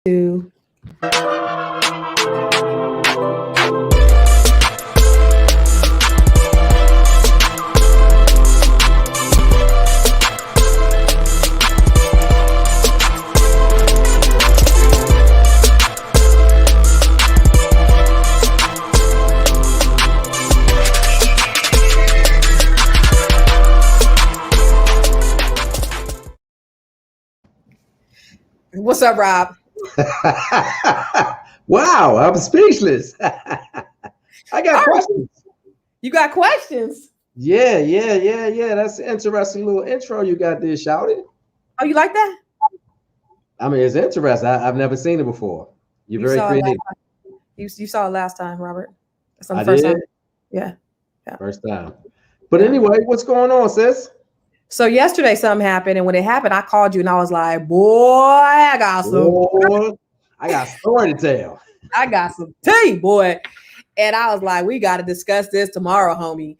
To What's up, Rob? Wow, I'm speechless. I got questions. You got questions? Yeah. That's an interesting little intro you got there, shouted. Oh, you like that? I mean, it's interesting. I've never seen it before. You're very saw creative. You saw it last time, Robert. That's on the I first did. time. Yeah. First time. But anyway, what's going on, sis? So yesterday something happened, and when it happened, I called you and I was like, boy, I got a story to tell. I got some tea, boy. And I was like, we got to discuss this tomorrow, homie.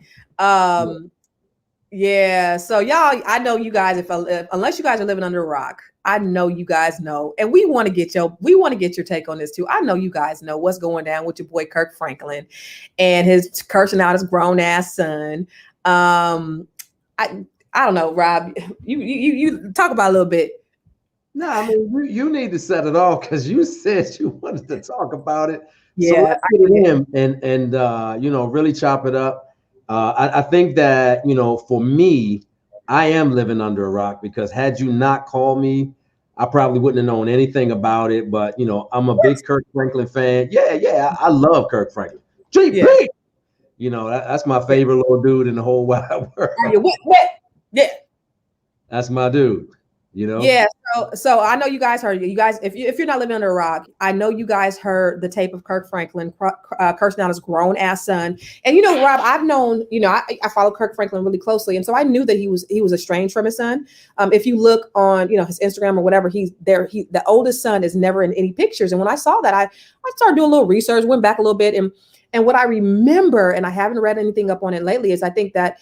Yeah. So y'all, I know you guys, unless you guys are living under a rock, I know you guys know, and we want to get your take on this too. I know you guys know what's going down with your boy Kirk Franklin and his cursing out his grown ass son. I don't know, Rob. You talk about it a little bit. No, I mean you need to set it off because you said you wanted to talk about it. Yeah, so let's get it in and really chop it up. I think that for me, I am living under a rock because had you not called me, I probably wouldn't have known anything about it. But I'm a big Kirk Franklin fan. Yeah, I love Kirk Franklin. GP, that's my favorite little dude in the whole wide world. Yeah, that's my dude. Yeah. So I know you guys heard. You guys, if you're not living under a rock, I know you guys heard the tape of Kirk Franklin cursing out his grown ass son. And Rob, I've known. I follow Kirk Franklin really closely, and so I knew that he was estranged from his son. If you look on his Instagram or whatever, the oldest son is never in any pictures. And when I saw that, I started doing a little research, went back a little bit, and what I remember, and I haven't read anything up on it lately, is I think that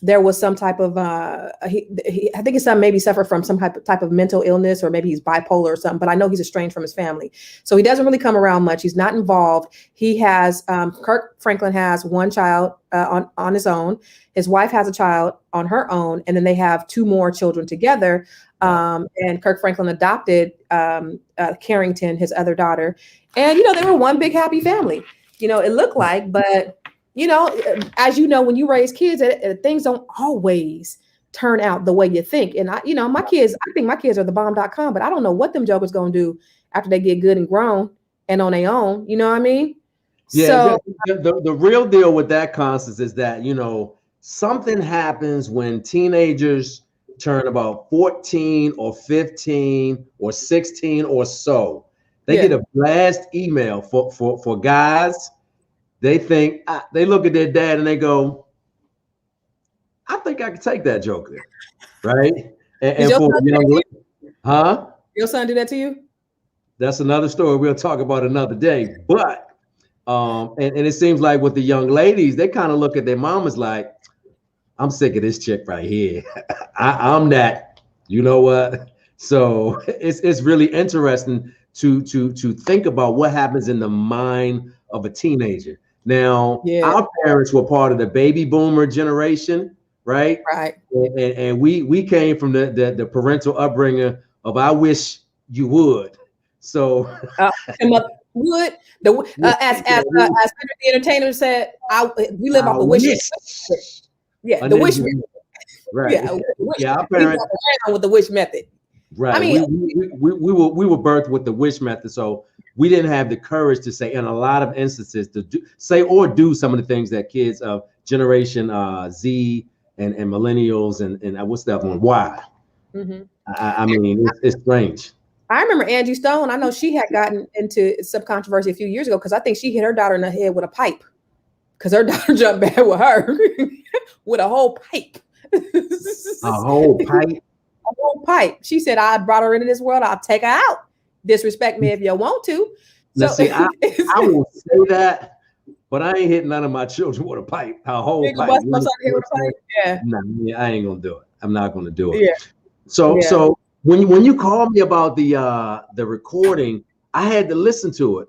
there was some type of I think his son maybe suffered from some type of mental illness, or maybe he's bipolar or something, but I know he's estranged from his family. So he doesn't really come around much. He's not involved. He has Kirk Franklin has one child on his own. His wife has a child on her own, and then they have two more children together. And Kirk Franklin adopted Carrington, his other daughter. And they were one big happy family. It looked like, but as when you raise kids, things don't always turn out the way you think. And my kids, I think my kids are the bomb.com, but I don't know what them jokers going to do after they get good and grown and on their own. You know what I mean? Yeah. So, the real deal with that, Constance, is that, something happens when teenagers turn about 14 or 15 or 16 or so. They get a blast email for guys. They think they look at their dad and they go, I think I could take that joke there, right? And for your son do that to you? That's another story we'll talk about another day. But and it seems like with the young ladies, they kind of look at their mamas like, I'm sick of this chick right here. I'm that. You know what? So it's really interesting to think about what happens in the mind of a teenager. Now, our parents were part of the baby boomer generation, right? Right. And we came from the parental upbringing of I wish you would. So would as the entertainer said, we live off the wish. Yeah, the wish method. Right. Our parents with the wish method. Right. I mean, we were birthed with the wish method, so we didn't have the courage to say, in a lot of instances, to do some of the things that kids of Generation Z and millennials and what's that one? Y. Mm-hmm. I mean, it's strange. I remember Angie Stone. I know she had gotten into some controversy a few years ago because I think she hit her daughter in the head with a pipe because her daughter jumped bad with her with a whole pipe. A whole pipe. A whole pipe. She said, I brought her into this world. I'll take her out. Disrespect me if you want to. Now, see, I will say that, but I ain't hitting none of my children with a pipe. A whole pipe. Yeah. No, I ain't gonna do it. I'm not gonna do it. Yeah. So when you called me about the recording, I had to listen to it,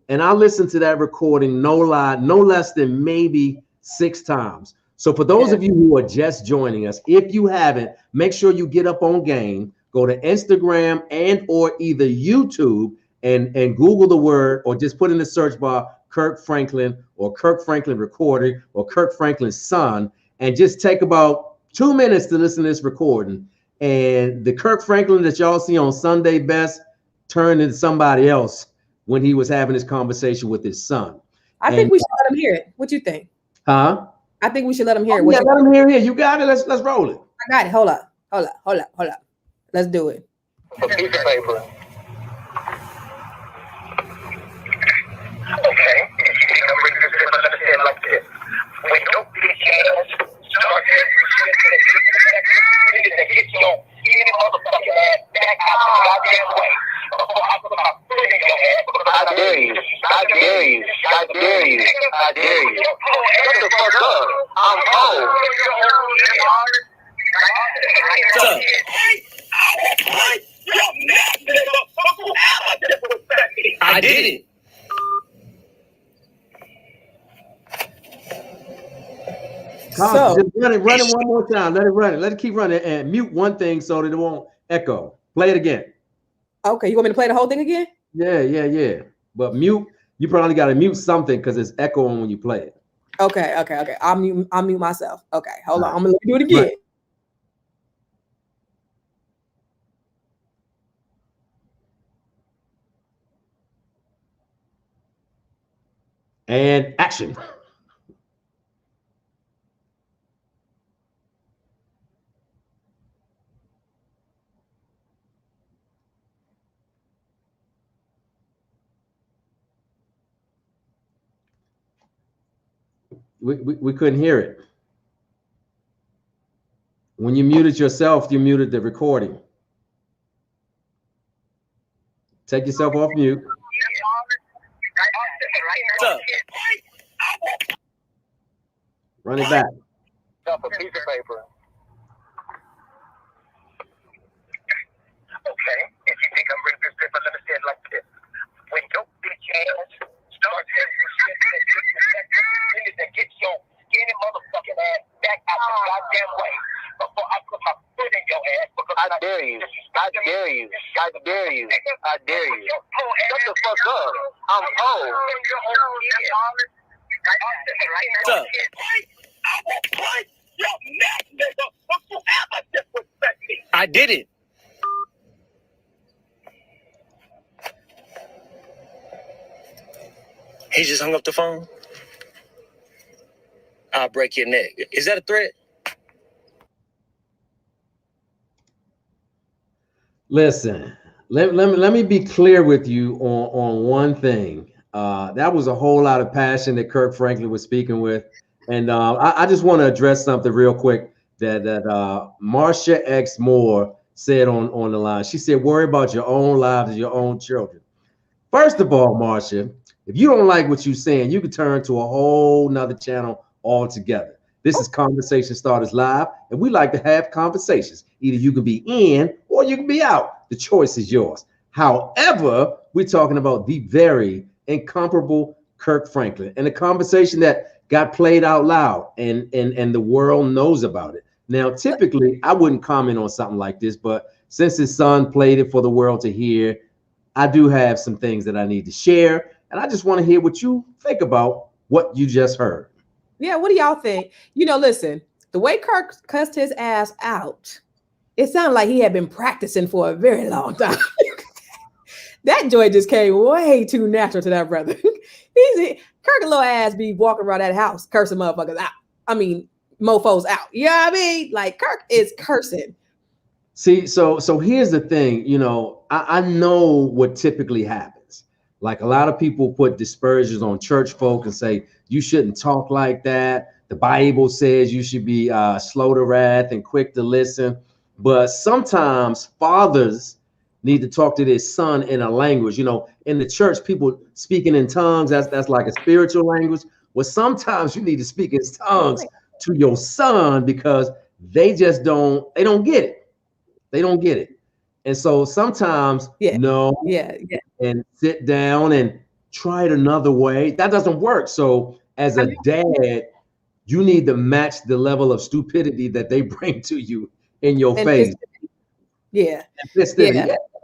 and I listened to that recording, no lie, no less than maybe 6 times. So for those of you who are just joining us, if you haven't, make sure you get up on game, go to Instagram and or either YouTube and Google the word, or just put in the search bar Kirk Franklin or Kirk Franklin recording or Kirk Franklin's son, and just take about 2 minutes to listen to this recording. And the Kirk Franklin that y'all see on Sunday Best turned into somebody else when he was having this conversation with his son. I think we should let him hear it. What you think? Huh? I think we should let him hear it. Yeah, let him hear it. You got it. Let's roll it. I got it. Hold up. Let's do it. A piece of paper. Okay. Like this. When your bitch ass start to get your any motherfucking ass back out the goddamn way. Before I put my foot in your ass. I dare you. I dare you. I dare you. I dare you. Shut the fuck up. I'm old. I did it. So, just run it one more time. Let it run it. Let it keep running, and mute one thing so that it won't echo. Play it again. Okay, you want me to play the whole thing again? Yeah. But mute. You probably got to mute something because it's echoing when you play it. Okay. I'll mute myself. Okay, hold on. I'm gonna do it again. Right. And action. We couldn't hear it. When you muted yourself, you muted the recording. Take yourself off mute. Run it back. Up a piece of paper. Okay, if you think I'm reading this paper, let me say it like this. When your bitch ass starts to get your skinny motherfucking ass back out the goddamn way before I put my foot in your ass. I dare you. I dare you. I dare you. I dare you. Shut the fuck up. I'm old. I did it. He just hung up the phone. I'll break your neck. Is that a threat? Listen, let me be clear with you on one thing. That was a whole lot of passion that Kirk Franklin was speaking with. And I just want to address something real quick that Marsha X Moore said on the line. She said, worry about your own lives and your own children. First of all, Marsha, if you don't like what you're saying, you can turn to a whole nother channel altogether. This is Conversation Starters Live, and we like to have conversations. Either you can be in or you can be out. The choice is yours. However, we're talking about the very incomparable Kirk Franklin and a conversation that got played out loud and the world knows about it. Now, typically, I wouldn't comment on something like this, but since his son played it for the world to hear, I do have some things that I need to share, and I just want to hear what you think about what you just heard. Yeah, what do y'all think? Listen, the way Kirk cussed his ass out, it sounded like he had been practicing for a very long time. That joy just came way too natural to that brother. Kirk a little ass be walking around that house cursing motherfuckers out. I mean, mofos out. You know what I mean? Like, Kirk is cursing. See, so here's the thing. I know what typically happens. Like, a lot of people put dispersions on church folk and say, you shouldn't talk like that. The Bible says you should be slow to wrath and quick to listen. But sometimes fathers need to talk to their son in a language. In the church, people speaking in tongues, that's like a spiritual language. Well, sometimes you need to speak in tongues to your son because they don't get it. They don't get it. And so sometimes no, and sit down and try it another way. That doesn't work. So as a dad, you need to match the level of stupidity that they bring to you in your face. Yeah.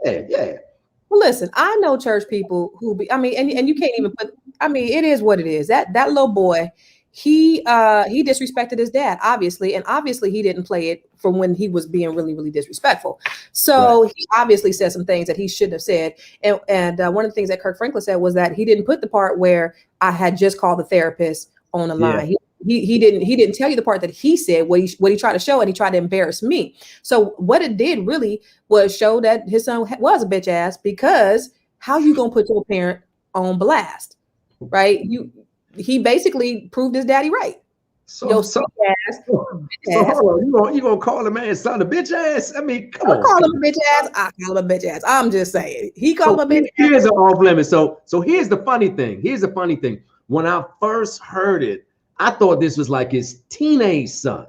Well, listen, I know church people who be, I mean, and you can't even put, I mean, it is what it is. That little boy, he disrespected his dad, obviously, and obviously he didn't play it from when he was being really, really disrespectful. So he obviously said some things that he shouldn't have said. And one of the things that Kirk Franklin said was that he didn't put the part where I had just called the therapist on the line. He didn't tell you the part that he said what he tried to show, and he tried to embarrass me. So what it did really was show that his son was a bitch ass, because how you gonna put your parent on blast, right? He basically proved his daddy right. So hold on, you gonna call a man's son a bitch ass? I mean, come on. Call him a bitch ass. I call him a bitch ass. I'm just saying. He called him a bitch ass. Here's an off limit. So here's the funny thing. When I first heard it, I thought this was like his teenage son.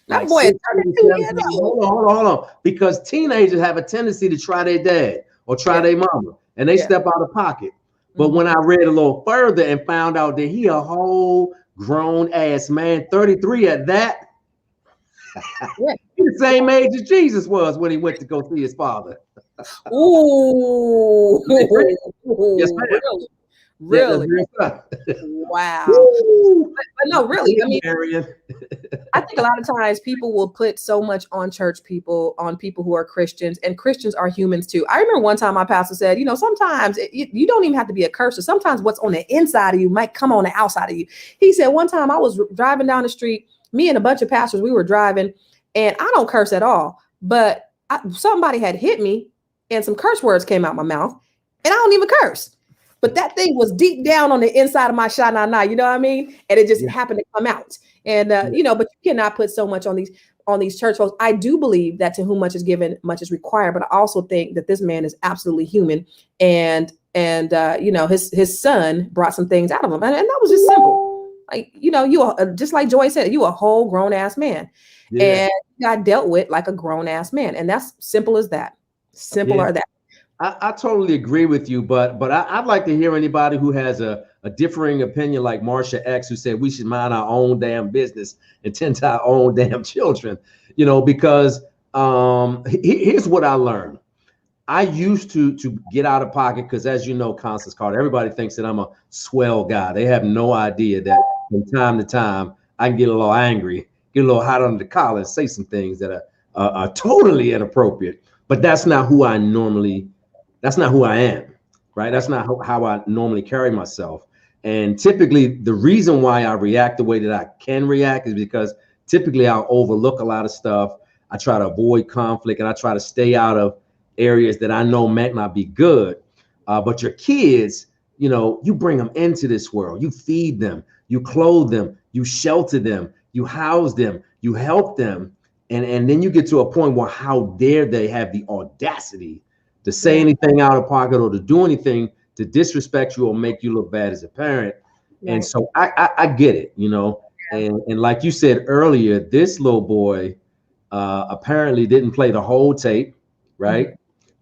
That boy is 32 years old. Hold on. Because teenagers have a tendency to try their dad or try their mama, and they step out of pocket. But when I read a little further and found out that he a whole grown ass man, 33 at that, he's the same age as Jesus was when he went to go see his father. Ooh. Yes, ma'am. Really? Wow. But no, really. I mean, I think a lot of times people will put so much on church people, on people who are Christians, and Christians are humans too. I remember one time my pastor said, sometimes you don't even have to be a cusser. Sometimes what's on the inside of you might come on the outside of you. He said one time I was driving down the street, me and a bunch of pastors, we were driving, and I don't curse at all, but somebody had hit me and some curse words came out my mouth, and I don't even curse. But that thing was deep down on the inside of my sha-na-na, you know what I mean? And it just happened to come out. And, but you cannot put so much on these church folks. I do believe that to whom much is given, much is required. But I also think that this man is absolutely human. And his son brought some things out of him. And that was just simple. Like, you are, just like Joy said, you a whole grown ass man. And you got dealt with like a grown ass man. And that's simple as that. Simple as that. I totally agree with you, but I'd like to hear anybody who has a differing opinion, like Marsha X, who said we should mind our own damn business and tend to our own damn children, because here's what I learned. I used to get out of pocket because, as you know, Constance Carter, everybody thinks that I'm a swell guy. They have no idea that from time to time I can get a little angry, get a little hot under the collar, and say some things that are totally inappropriate. But that's not who I am, right? That's not how I normally carry myself. And typically the reason why I react the way that I can react is because typically I'll overlook a lot of stuff. I try to avoid conflict, and I try to stay out of areas that I know might not be good. But your kids, you bring them into this world, you feed them, you clothe them, you shelter them, you house them, you help them. And then you get to a point where how dare they have the audacity to say anything out of pocket or to do anything to disrespect you or make you look bad as a parent. Right. And so I get it, and like you said earlier, this little boy apparently didn't play the whole tape, right?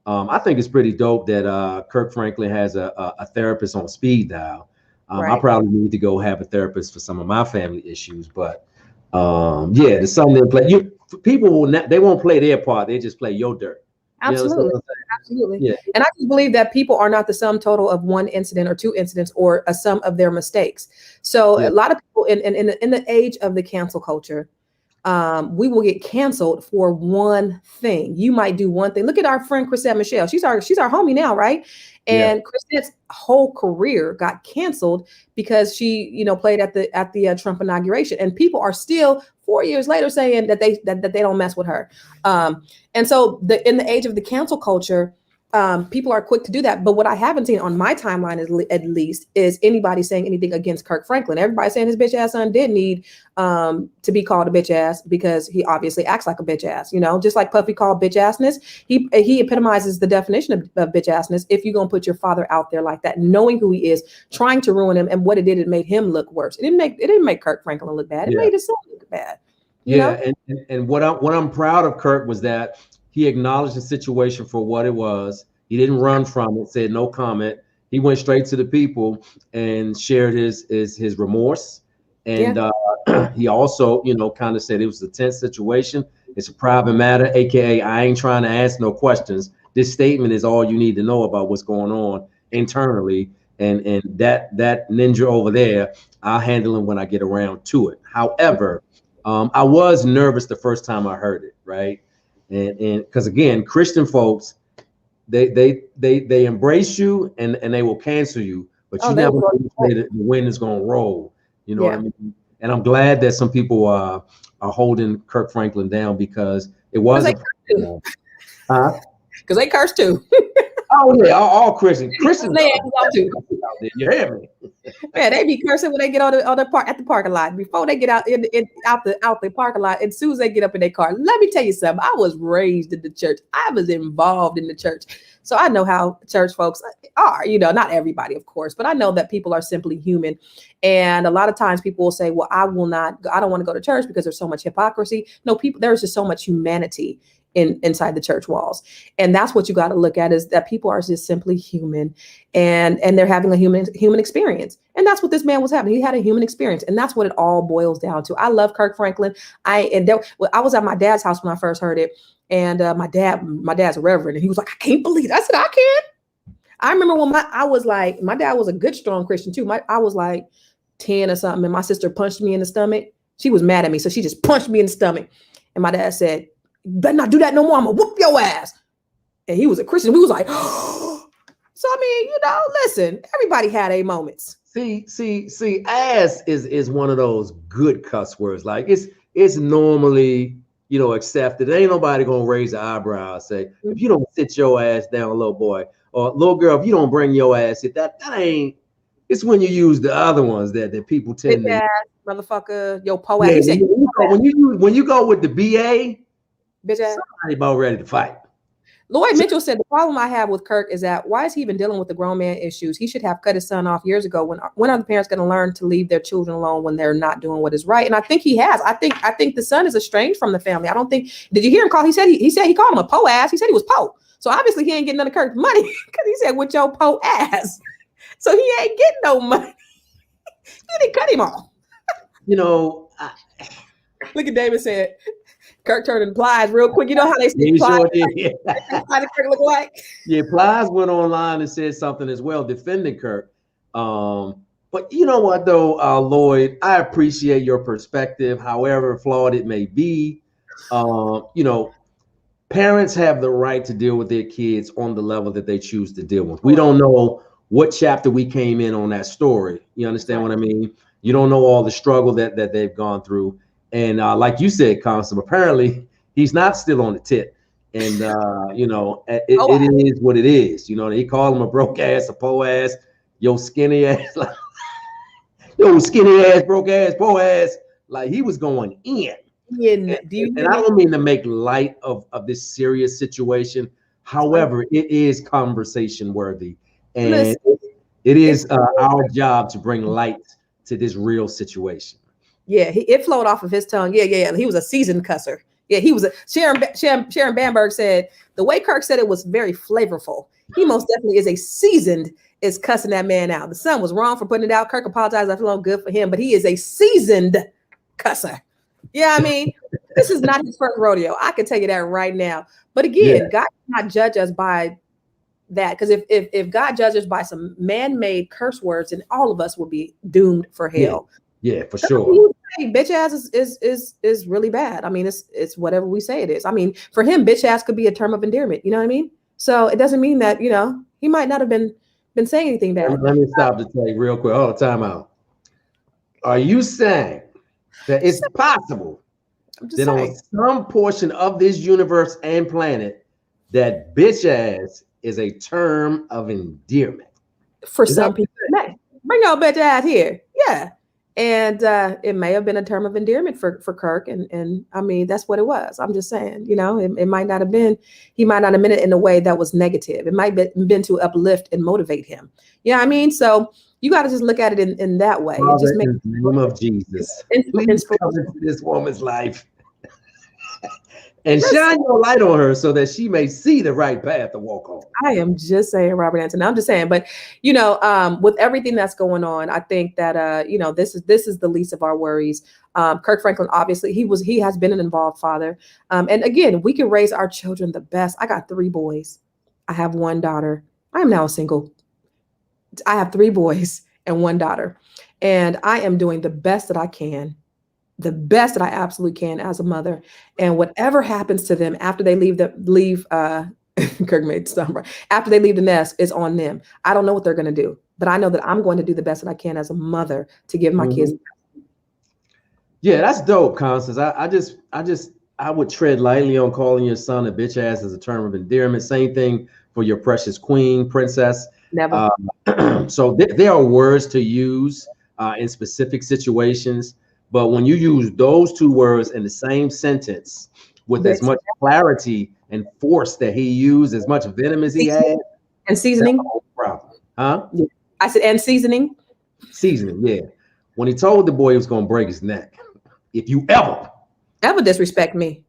Mm-hmm. I think it's pretty dope that Kirk Franklin has a therapist on speed dial. Right. I probably need to go have a therapist for some of my family issues, but the son didn't play. People they won't play their part; they just play your dirt. Absolutely. Absolutely. Yeah. And I just believe that people are not the sum total of one incident or two incidents or a sum of their mistakes. So a lot of people in the age of the cancel culture, we will get canceled for one thing. You might do one thing. Look at our friend Chrisette Michelle. She's our homie now, right? And Chrisette's whole career got canceled because she, played at the Trump inauguration, and people are still 4 years later saying that they don't mess with her. And so in the age of the cancel culture, people are quick to do that. But what I haven't seen on my timeline at least is anybody saying anything against Kirk Franklin. Everybody's saying his bitch ass son did need to be called a bitch ass because he obviously acts like a bitch ass, just like Puffy called bitch assness. He epitomizes the definition of bitch assness. If you're going to put your father out there like that, knowing who he is, trying to ruin him, and what it did, it made him look worse. It didn't make Kirk Franklin look bad. It made his son look bad. You know? And what I'm proud of Kirk was that He acknowledged the situation for what it was. He didn't run from it, said no comment. He went straight to the people and shared his remorse. And he also, kind of said it was a tense situation. It's a private matter, aka I ain't trying to ask no questions. This statement is all you need to know about what's going on internally. And that ninja over there, I'll handle him when I get around to it. However, I was nervous the first time I heard it, right? And because again, Christian folks, they embrace you and they will cancel you, but you never say that the wind is gonna roll. You know what I mean? And I'm glad that some people are holding Kirk Franklin down because it was because they curse too. Oh yeah, all Christians. You hear me? Yeah, they be cursing when they get on the parking lot before they get out out the parking lot. And as soon as they get up in their car, let me tell you something. I was raised in the church. I was involved in the church, so I know how church folks are. Not everybody, of course, but I know that people are simply human. And a lot of times people will say, "Well, I don't want to go to church because there's so much hypocrisy." No, there's just so much humanity inside the church walls. And that's what you got to look at, is that people are just simply human, and they're having a human experience. And that's what this man was having. He had a human experience, and that's what it all boils down to. I love Kirk Franklin. I was at my dad's house when I first heard it, and my dad's a reverend, and he was like, "I can't believe it." I said, "I can." I remember when my dad was a good, strong Christian too. I was like 10 or something, and my sister punched me in the stomach. She was mad at me, so she just punched me in the stomach. And my dad said, "You better not do that no more. I'm gonna whoop your ass." And he was a Christian. We was like, oh. So I mean, listen, everybody had a moments. See, ass is one of those good cuss words. Like it's normally, accepted. Ain't nobody gonna raise an eyebrow and say, if you don't sit your ass down, little boy or little girl, if you don't bring your ass, that ain't. It's when you use the other ones that people tend to. Motherfucker, yo, po ass. Yeah, when you go with the BA. Bitch ass. Somebody about ready to fight. Lloyd Mitchell said, "The problem I have with Kirk is that why is he even dealing with the grown man issues? He should have cut his son off years ago. When are the parents going to learn to leave their children alone when they're not doing what is right?" And I think he has. I think the son is estranged from the family. I don't think. Did you hear him call? He said he called him a po ass. He said he was po. So obviously he ain't getting none of Kirk's money because he said with your po ass. So he ain't getting no money. You didn't cut him off. Look at David said. Kirk turning Plies real quick. You know how they say Plies? Sure how did Kirk look like? Yeah, Plies went online and said something as well, defending Kirk. But you know what, though, Lloyd, I appreciate your perspective, however flawed it may be. Parents have the right to deal with their kids on the level that they choose to deal with. We don't know what chapter we came in on that story. You understand what I mean? You don't know all the struggle that they've gone through. And like you said, Constable, apparently he's not still on the tip. And, it is what it is. He called him a broke ass, a po ass, yo skinny ass, like, yo skinny ass, broke ass, po ass. Like he was going in. And I don't mean to make light of this serious situation. However, it is conversation worthy. And it is our job to bring light to this real situation. Yeah, it flowed off of his tongue. Yeah. He was a seasoned cusser. Yeah, he was Sharon Bamberg said, the way Kirk said it was very flavorful. He most definitely is cussing that man out. The son was wrong for putting it out. Kirk apologized. I feel good for him, but he is a seasoned cusser. Yeah, I mean, this is not his first rodeo. I can tell you that right now. But again, God cannot judge us by that, because if God judges by some man-made curse words, then all of us will be doomed for hell. Yeah, for sure. Bitch ass is really bad. I mean, it's whatever we say it is. I mean, for him, bitch ass could be a term of endearment. You know what I mean? So it doesn't mean that, he might not have been saying anything bad. Let me stop to tell you real quick. Hold on, time out. Are you saying that it's possible that on some portion of this universe and planet that bitch ass is a term of endearment? For some people, bring your bitch ass here. Yeah. And it may have been a term of endearment for Kirk. And I mean, that's what it was. I'm just saying, it might not have been, he might not have meant it in a way that was negative. It might have been to uplift and motivate him. You know what I mean? So you got to just look at it in that way. Father, just in the name of Jesus, please come into this woman's life and shine your light on her so that she may see the right path to walk on. I am just saying, Robert Anthony. I'm just saying, but with everything that's going on, I think that this is the least of our worries. Kirk Franklin, obviously, he has been an involved father, and again, we can raise our children the best. I got 3 boys. I have 1 daughter. I am now single. I have 3 boys and 1 daughter, and I am doing the best that I can. The best that I absolutely can as a mother, and whatever happens to them after they leave Kirk made stuff right. After they leave the nest is on them. I don't know what they're going to do, but I know that I'm going to do the best that I can as a mother to give my kids. Yeah, that's dope, Constance. I would tread lightly on calling your son a bitch ass as a term of endearment. Same thing for your precious queen, princess. Never. So there are words to use in specific situations. But when you use those 2 words in the same sentence with as much clarity and force that he used, as much venom as he had, and seasoning, that's the whole problem. Huh? Yeah. I said, and seasoning. Seasoning, yeah. When he told the boy he was going to break his neck, if you ever disrespect me,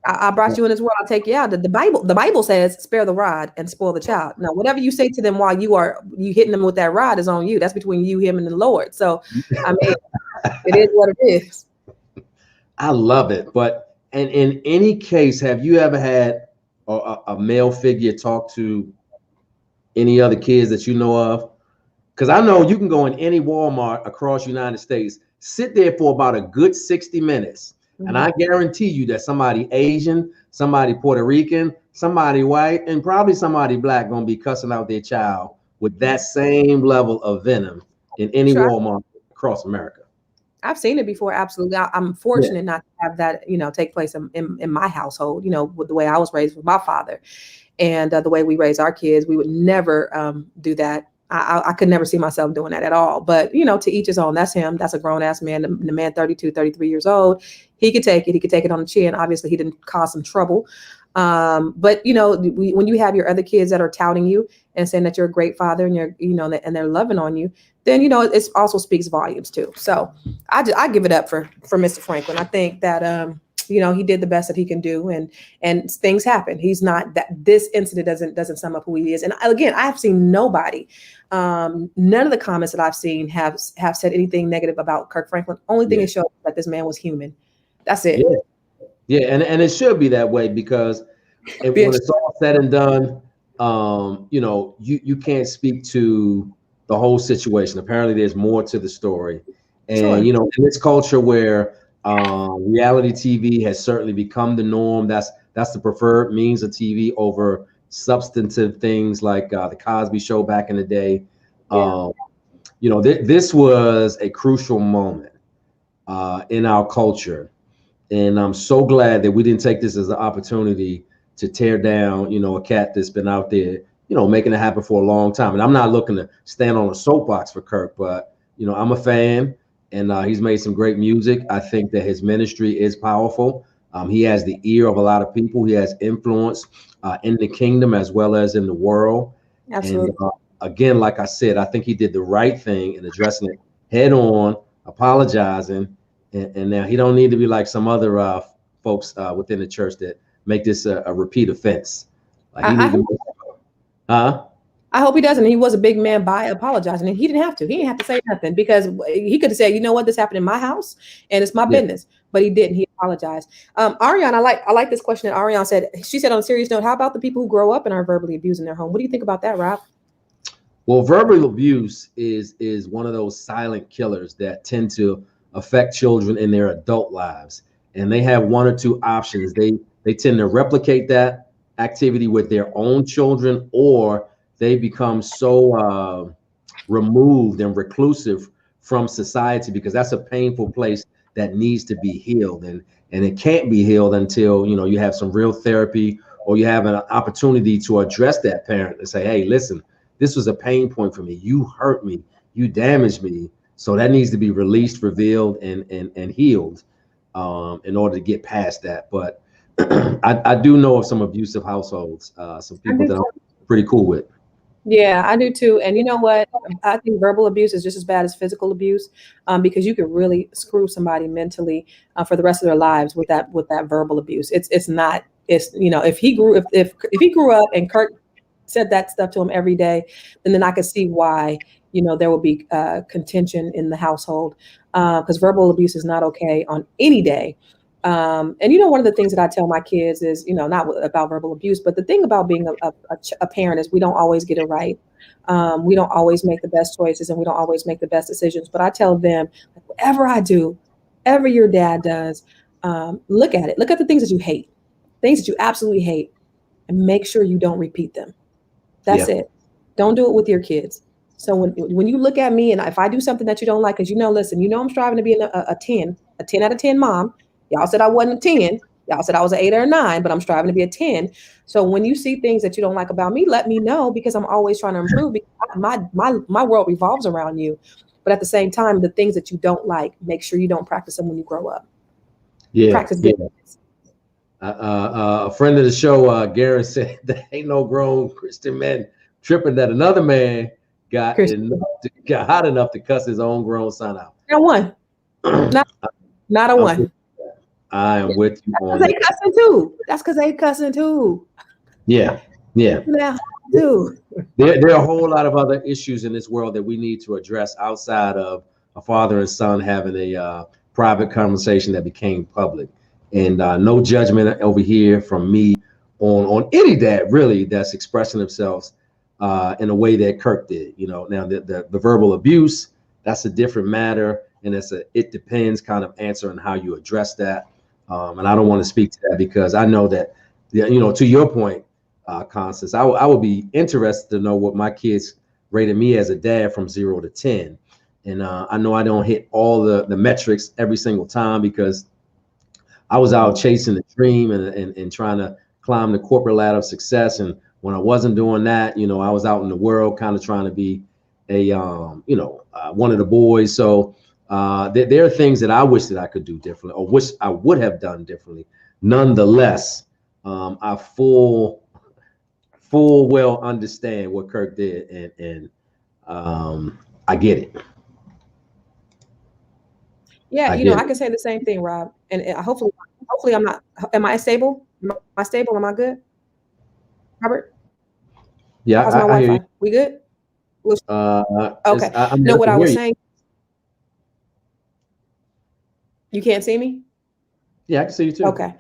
I brought you in this world. I'll take you out. The Bible says, "Spare the rod and spoil the child." Now, whatever you say to them while you hitting them with that rod is on you. That's between you, him, and the Lord. So, I mean, it is what it is. I love it. But in any case, have you ever had a male figure talk to any other kids that you know of? Because I know you can go in any Walmart across the United States, sit there for about a good 60 minutes. And I guarantee you that somebody Asian, somebody Puerto Rican, somebody white, and probably somebody black gonna be cussing out their child with that same level of venom in any Walmart across America. I've seen it before. Absolutely. I'm fortunate not to have that, take place in my household, with the way I was raised with my father and the way we raise our kids. We would never do that. I could never see myself doing that at all. But, to each his own. That's him. That's a grown ass man. The man, 32, 33 years old. He could take it. He could take it on the chin. Obviously, he didn't cause some trouble. But, when you have your other kids that are touting you and saying that you're a great father and you're, and they're loving on you, then, it also speaks volumes, too. So I give it up for Mr. Franklin. I think that, he did the best that he can do, and things happen. He's not that. This incident doesn't sum up who he is. And again, I have seen nobody, none of the comments that I've seen have said anything negative about Kirk Franklin. Only thing it shows that this man was human. That's it. Yeah, and it should be that way, because when it's all said and done, you can't speak to the whole situation. Apparently, there's more to the story, and in this culture where reality TV has certainly become the norm. That's the preferred means of TV over substantive things like the Cosby Show back in the day. This was a crucial moment in our culture, and I'm so glad that we didn't take this as an opportunity to tear down, a cat that's been out there, making it happen for a long time. And I'm not looking to stand on a soapbox for Kirk, but I'm a fan. And he's made some great music. I think that his ministry is powerful. He has the ear of a lot of people. He has influence in the kingdom as well as in the world. Absolutely. And again, like I said, I think he did the right thing in addressing it head on, apologizing. And now he don't need to be like some other folks within the church that make this a repeat offense. Like he need to, I hope he doesn't. He was a big man by apologizing, and he didn't have to. He didn't have to say nothing, because he could have said, "You know what? This happened in my house, and it's my business." But he didn't. He apologized. Ariane, I like this question that Ariane said. She said, on a serious note, how about the people who grow up and are verbally abused in their home? What do you think about that, Rob? Well, verbal abuse is one of those silent killers that tend to affect children in their adult lives, and they have one or two options. They tend to replicate that activity with their own children, or they become so removed and reclusive from society, because that's a painful place that needs to be healed. And it can't be healed until, you have some real therapy, or you have an opportunity to address that parent and say, hey, listen, this was a pain point for me. You hurt me. You damaged me. So that needs to be released, revealed, and healed in order to get past that. But I do know of some abusive households, some people that I'm pretty cool with. Yeah, I do too. And you know what? I think verbal abuse is just as bad as physical abuse, because you can really screw somebody mentally for the rest of their lives with that verbal abuse. It's not. It's if he grew if he grew up and Kirk said that stuff to him every day, then I could see why there would be contention in the household, because verbal abuse is not okay on any day. And one of the things that I tell my kids is, not about verbal abuse, but the thing about being a parent is we don't always get it right. We don't always make the best choices and we don't always make the best decisions. But I tell them, like, whatever I do, whatever your dad does, look at it. Look at the things that you hate, things that you absolutely hate, and make sure you don't repeat them. That's Yeah. it. Don't do it with your kids. So when you look at me and if I do something that you don't like, because listen, I'm striving to be a 10 out of 10 mom. Y'all said I wasn't a 10. Y'all said I was an 8 or a 9, but I'm striving to be a 10. So when you see things that you don't like about me, let me know, because I'm always trying to improve. Because my world revolves around you. But at the same time, the things that you don't like, make sure you don't practice them when you grow up. Yeah. Practice Yeah. business. A friend of the show, Garen, said there ain't no grown Christian man tripping that another man got hot enough to cuss his own grown son out. Not one. Not a one. I am with you on that. They cussing too. That's because they cussing too. Yeah. Too. There are a whole lot of other issues in this world that we need to address outside of a father and son having a private conversation that became public. And no judgment over here from me on any dad really that's expressing themselves in a way that Kirk did. Now the verbal abuse, that's a different matter, and it depends kind of answer on how you address that. And I don't want to speak to that because I know that, to your point, Constance, I would be interested to know what my kids rated me as a dad from 0 to 10. And I know I don't hit all the metrics every single time because I was out chasing the dream and trying to climb the corporate ladder of success. And when I wasn't doing that, I was out in the world kind of trying to be one of the boys. So there are things that I wish that I could do differently or wish I would have done differently. Nonetheless, I full well understand what Kirk did, and I get it. Yeah, I can say the same thing, Rob. And hopefully I'm not. Am I stable? Am I stable? Am I good, Robert? Yeah, how's my Wi-Fi? We good? Okay. No, what I was saying. You can't see me? Yeah, I can see you too. Okay.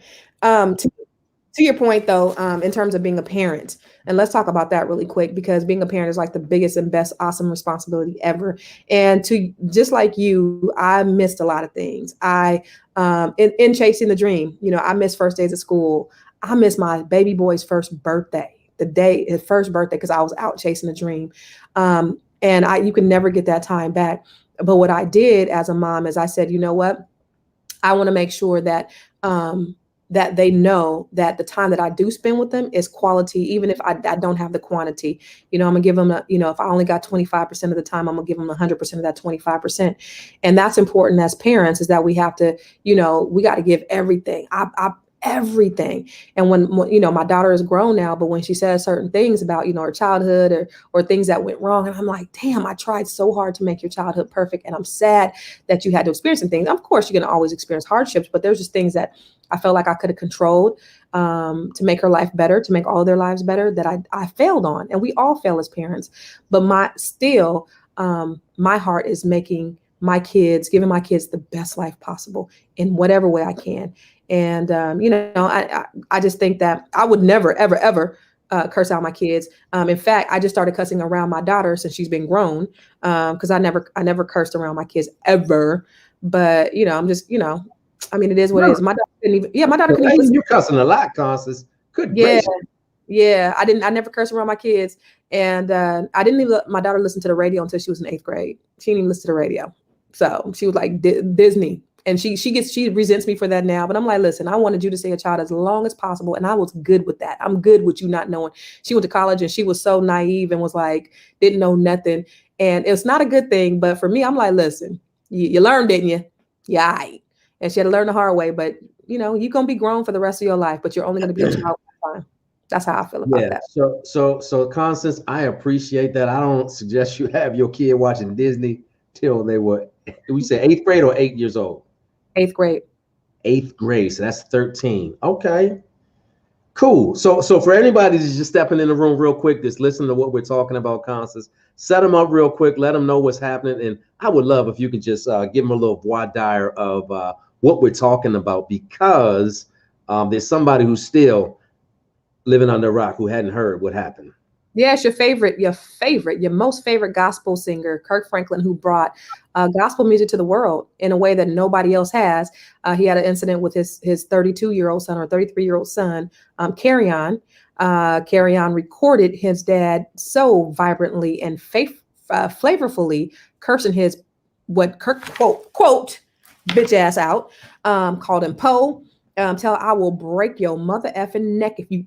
To your point, though, in terms of being a parent, and let's talk about that really quick, because being a parent is like the biggest and best awesome responsibility ever. And just like you, I missed a lot of things. In chasing the dream, I missed first days of school. I missed my baby boy's first birthday, his first birthday, because I was out chasing the dream. And you can never get that time back. But what I did as a mom is I said, you know what? I want to make sure that that they know that the time that I do spend with them is quality, even if I don't have the quantity. I'm gonna give them if I only got 25% of the time, I'm gonna give them 100% of that 25%. And that's important as parents, is that we have to, we got to give everything. Everything. And when my daughter is grown now, but when she says certain things about her childhood or things that went wrong, and I'm like, damn, I tried so hard to make your childhood perfect, and I'm sad that you had to experience some things. Of course, you're gonna always experience hardships, but there's just things that I felt like I could have controlled to make her life better, to make all of their lives better, that I failed on. And we all fail as parents. But my heart is giving my kids the best life possible in whatever way I can. And, I just think that I would never, ever, ever curse out my kids. In fact, I just started cussing around my daughter since she's been grown, because I never cursed around my kids ever. But, I'm just, it is what it is. My daughter couldn't even. You're cussing a lot, Constance. Good gracious. Yeah. I never cursed around my kids. And I didn't even let my daughter listen to the radio until she was in 8th grade. She didn't even listen to the radio. So she was like Disney. And she resents me for that now. But I'm like, listen, I wanted you to stay a child as long as possible. And I was good with that. I'm good with you not knowing. She went to college and she was so naive and was like, didn't know nothing. And it's not a good thing. But for me, I'm like, listen, you learned, didn't you? Yeah, all right. And she had to learn the hard way. But, you're going to be grown for the rest of your life. But you're only going to be a child for time. That's how I feel about that. So Constance, I appreciate that. I don't suggest you have your kid watching Disney till they were, we say 8th grade or 8 years old? 8th grade. 8th grade. So that's 13. Okay. Cool. So for anybody that's just stepping in the room real quick, just listen to what we're talking about, Constance. Set them up real quick. Let them know what's happening. And I would love if you could just give them a little voir dire of what we're talking about, because there's somebody who's still living under a rock who hadn't heard what happened. Yeah, it's your most favorite gospel singer, Kirk Franklin, who brought gospel music to the world in a way that nobody else has. He had an incident with his 32-year-old son or 33-year-old son, Carry On. Carry On recorded his dad so vibrantly and flavorfully cursing his, what Kirk quote bitch ass out, called him Poe. Tell I will break your mother effing neck if you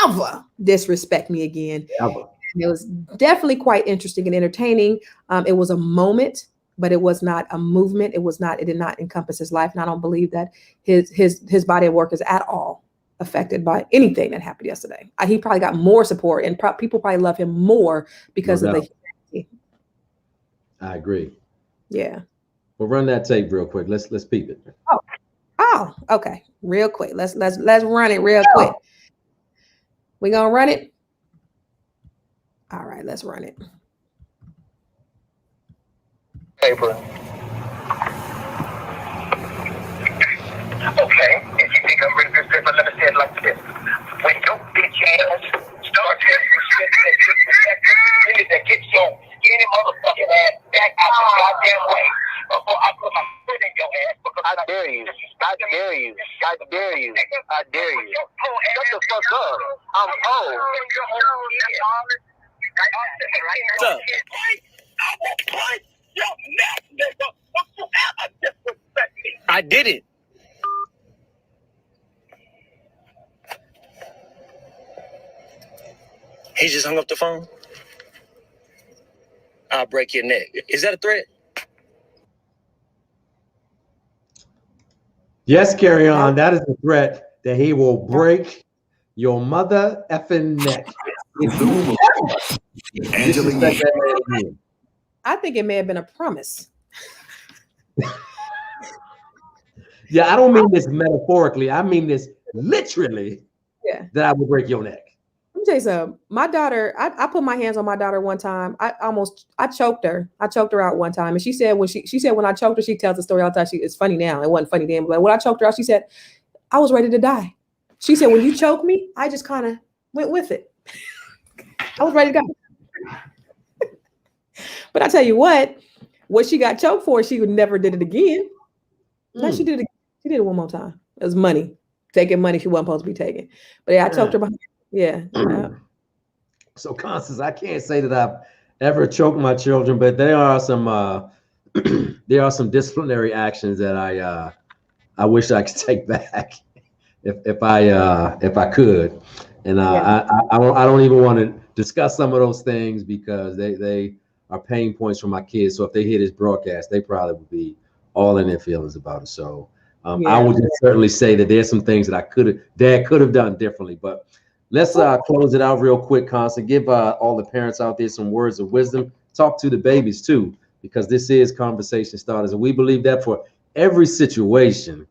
ever disrespect me again. Ever. It was definitely quite interesting and entertaining. It was a moment, but it was not a movement. It did not encompass his life. And I don't believe that his body of work is at all affected by anything that happened yesterday. He probably got more support, and people probably love him more because of the humanity. I agree. Yeah. We'll run that tape real quick. Let's peep it. Oh, okay. Real quick. Let's run it real quick. We gonna run it? All right, let's run it. Paper. Okay, if you think I'm ready for this paper, let me say it like this. When your bitch ass start disrespecting, that gets your skinny motherfucking ass back out the goddamn way before I put my foot in your ass. I dare you. I dare you. I dare you. I dare you. Shut the fuck up. I'm old. What's up? I will break your neck, nigga. Don't you ever disrespect me. I did it. He just hung up the phone. I'll break your neck. Is that a threat? Yes, Carry On. That is a threat that he will break your mother effing neck. I think it may have been a promise. Yeah, I don't mean this metaphorically. I mean this literally. Yeah. That I will break your neck. Let me tell you something. My daughter, I put my hands on my daughter one time. I choked her. I choked her out one time. And she said when I choked her, she tells the story all the time. It's funny now. It wasn't funny then, but when I choked her out, she said, I was ready to die. She said, when you choked me, I just kind of went with it. I was ready to go. But I tell you what she got choked for, she would never did it again. No, she did it. She did it one more time. It was money. Taking money she wasn't supposed to be taking. But yeah, I choked her behind. Yeah. So Constance, I can't say that I've ever choked my children, but there are some disciplinary actions that I wish I could take back if I could. And I don't even want to discuss some of those things because they are pain points for my kids. So if they hear this broadcast, they probably would be all in their feelings about it. So I would just certainly say that there's some things that Dad could have done differently. But let's close it out real quick, Constance. Give all the parents out there some words of wisdom. Talk to the babies too, because this is Conversation Starters, and we believe that for every situation,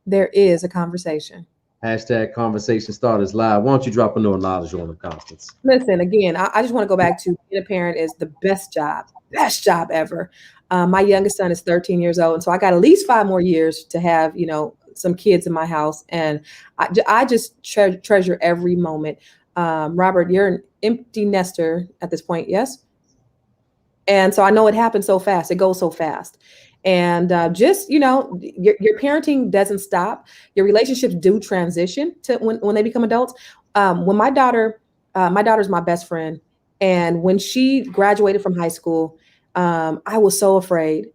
there is a conversation. Hashtag Conversation Starters Live. Why don't you drop a little knowledge on them, Constance? Listen, again, I just want to go back to being a parent is the best job ever. My youngest son is 13 years old, and so I got at least 5 more years to have, some kids in my house, and I just treasure every moment. Robert, you're an empty nester at this point, yes? And so I know it happens so fast. It goes so fast. And your parenting doesn't stop. Your relationships do transition to when they become adults. When my daughter's my best friend, and when she graduated from high school, I was so afraid.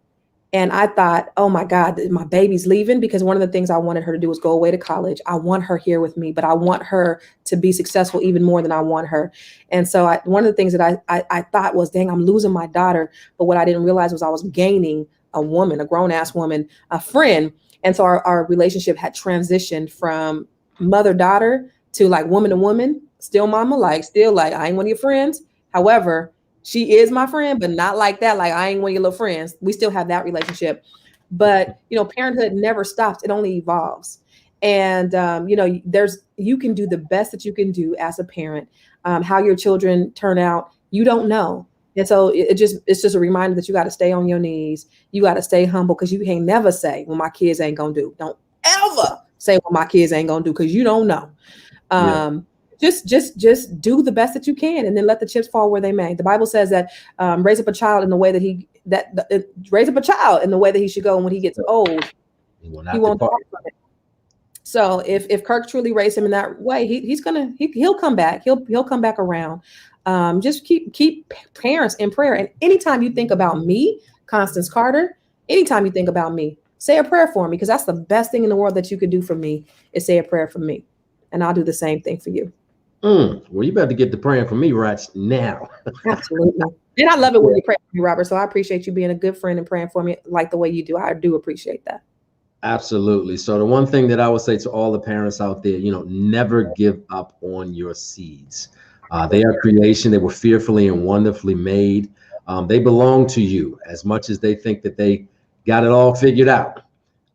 And I thought, oh my God, my baby's leaving, because one of the things I wanted her to do was go away to college. I want her here with me, but I want her to be successful even more than I want her. And so one of the things that I thought was, dang, I'm losing my daughter. But what I didn't realize was I was gaining a woman, a grown ass woman, a friend. And so our relationship had transitioned from mother-daughter to like woman to woman, still mama, like still like I ain't one of your friends. However, she is my friend, but not like that. Like I ain't one of your little friends. We still have that relationship. But parenthood never stops. It only evolves. And you can do the best that you can do as a parent. How your children turn out, you don't know. And so it's just a reminder that you got to stay on your knees. You got to stay humble, because you can't never say, well, my kids ain't gonna do. Don't ever say what my kids ain't gonna do, because you don't know. Just do the best that you can, and then let the chips fall where they may. The Bible says that raise up a child in the way that he should go, and when he gets old, he won't depart from it. So if Kirk truly raised him in that way, he'll come back. He'll come back around. Just keep parents in prayer. And anytime you think about me, Constance Carter, anytime you think about me, say a prayer for me, because that's the best thing in the world that you could do for me, is say a prayer for me. And I'll do the same thing for you. Well, you better get to praying for me right now. Absolutely. And I love it when you pray for me, Robert. So I appreciate you being a good friend and praying for me like the way you do. I do appreciate that. Absolutely. So the one thing that I would say to all the parents out there, never give up on your seeds. They are creation. They were fearfully and wonderfully made. They belong to you as much as they think that they got it all figured out.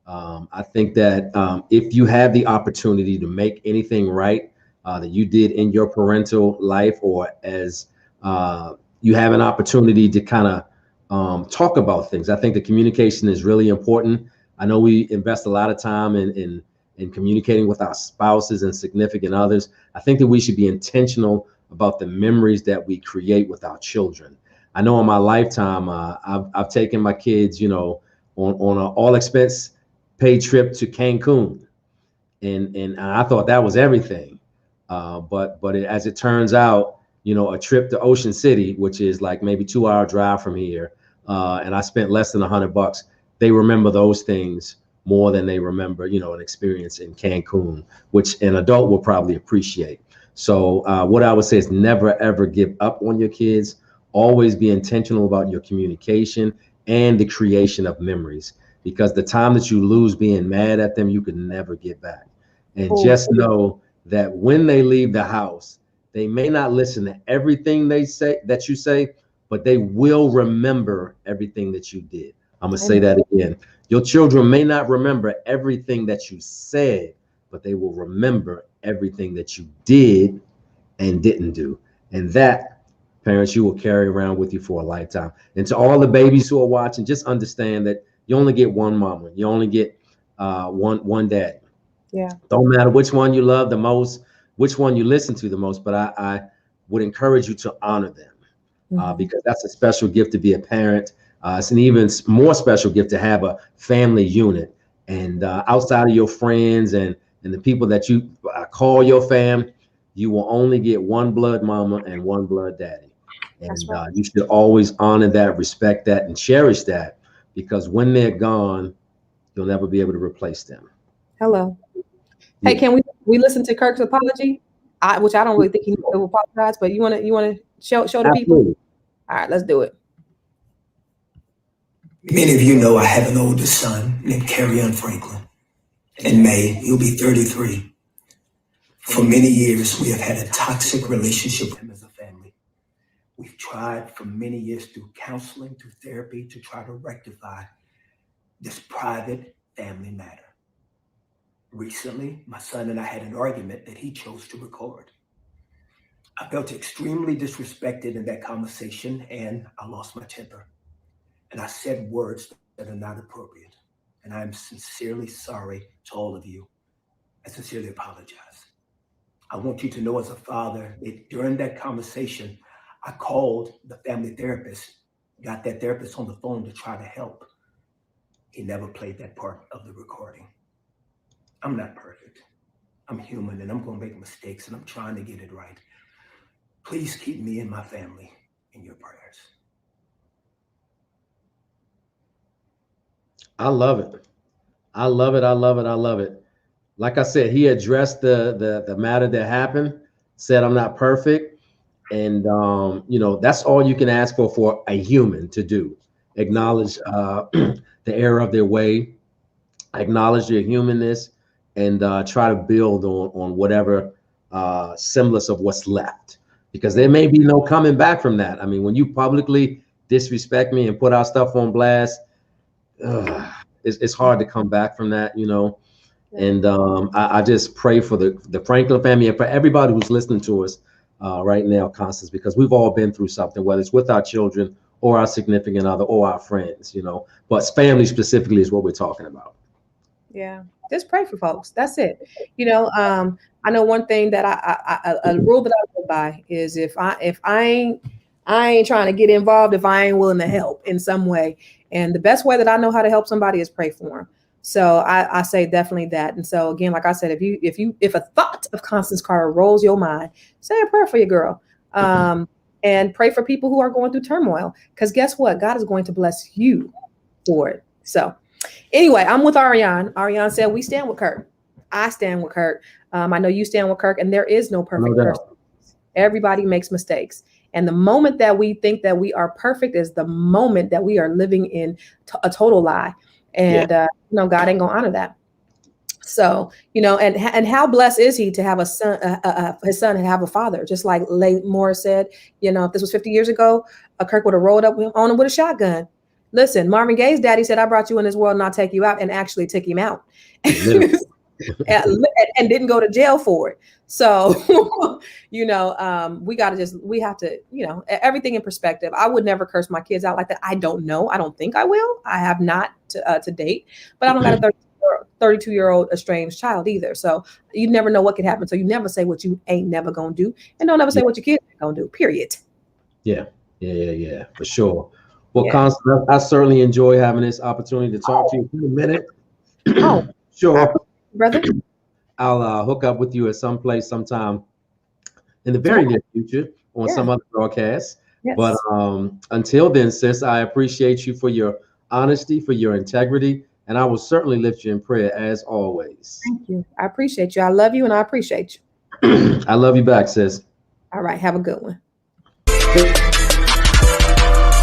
I think that if you have the opportunity to make anything right that you did in your parental life, or as you have an opportunity to kind of talk about things, I think the communication is really important. I know we invest a lot of time in communicating with our spouses and significant others. I think that we should be intentional about the memories that we create with our children. I know in my lifetime, I've taken my kids, on an all expense paid trip to Cancun, and I thought that was everything. But as it turns out, a trip to Ocean City, which is like maybe 2-hour drive from here, and I spent less than $100. They remember those things more than they remember, an experience in Cancun, which an adult will probably appreciate. So what I would say is never, ever give up on your kids. Always be intentional about your communication and the creation of memories, because the time that you lose being mad at them, you can never get back. And just know that when they leave the house, they may not listen to everything that you say, but they will remember everything that you did. I'm going to say that again. Your children may not remember everything that you said, but they will remember everything that you did and didn't do. And that, parents, you will carry around with you for a lifetime. And to all the babies who are watching, just understand that you only get one mama. You only get one daddy. Yeah. Don't matter which one you love the most, which one you listen to the most, but I would encourage you to honor them because that's a special gift to be a parent. It's an even more special gift to have a family unit. And outside of your friends and the people that you call your fam, you will only get one blood mama and one blood daddy. And right. You should always honor that, respect that, and cherish that, because when they're gone, you'll never be able to replace them. Hello. Hey, can we listen to Kirk's apology? Which I don't really think he needs to apologize, but you want to show the people? All right, let's do it. Many of you know I have an older son named Kirk Franklin. In May, he'll be 33. For many years, we have had a toxic relationship with him as a family. We've tried for many years through counseling, through therapy, to try to rectify this private family matter. Recently, my son and I had an argument that he chose to record. I felt extremely disrespected in that conversation, and I lost my temper. And I said words that are not appropriate. And I'm sincerely sorry to all of you. I sincerely apologize. I want you to know as a father that during that conversation, I called the family therapist, got that therapist on the phone to try to help. He never played that part of the recording. I'm not perfect. I'm human and I'm going to make mistakes and I'm trying to get it right. Please keep me and my family in your prayers. I love it. I love it. I love it. I love it. Like I said, he addressed the matter that happened, said, I'm not perfect. And, that's all you can ask for a human to do. Acknowledge the error of their way, acknowledge their humanness, and try to build on whatever semblance of what's left, because there may be no coming back from that. I mean, when you publicly disrespect me and put our stuff on blast, it's hard to come back from that, you know. And I just pray for the Franklin family and for everybody who's listening to us right now, Constance, because we've all been through something, whether it's with our children or our significant other or our friends, you know. But family specifically is what we're talking about. Yeah, just pray for folks. That's it. You know, I know one thing that a rule that I live by is if I ain't trying to get involved if I ain't willing to help in some way. And the best way that I know how to help somebody is pray for them. So I say definitely that. And so again, like I said, if a thought of Constance Carter rolls your mind, say a prayer for your girl. And pray for people who are going through turmoil. Because guess what? God is going to bless you for it. So anyway, I'm with Ariane. Ariane said we stand with Kirk. I stand with Kirk. I know you stand with Kirk, and there is no perfect person. Everybody makes mistakes. And the moment that we think that we are perfect is the moment that we are living in a total lie. And, you know, God ain't going to honor that. So, you know, and how blessed is he to have a son, his son and have a father, just like Leigh Morris said, you know, if this was 50 years ago, Kirk would have rolled up on him with a shotgun. Listen, Marvin Gaye's daddy said, I brought you in this world and I'll take you out, and actually took him out and didn't go to jail for it. So, you know, we have to, you know, everything in perspective. I would never curse my kids out like that. I don't know. I don't think I will. I have not to date, but I don't got a 32-year-old estranged child either. So you never know what could happen. So you never say what you ain't never going to do, and don't ever say what your kids ain't going to do, period. Yeah, for sure. Well, Constance, I certainly enjoy having this opportunity to talk to you in a minute. Sure. Brother. I'll hook up with you at some place sometime in the very near future on some other broadcast. Yes. But until then, sis, I appreciate you for your honesty, for your integrity, and I will certainly lift you in prayer as always. Thank you. I appreciate you. I love you and I appreciate you. I love you back, sis. All right. Have a good one.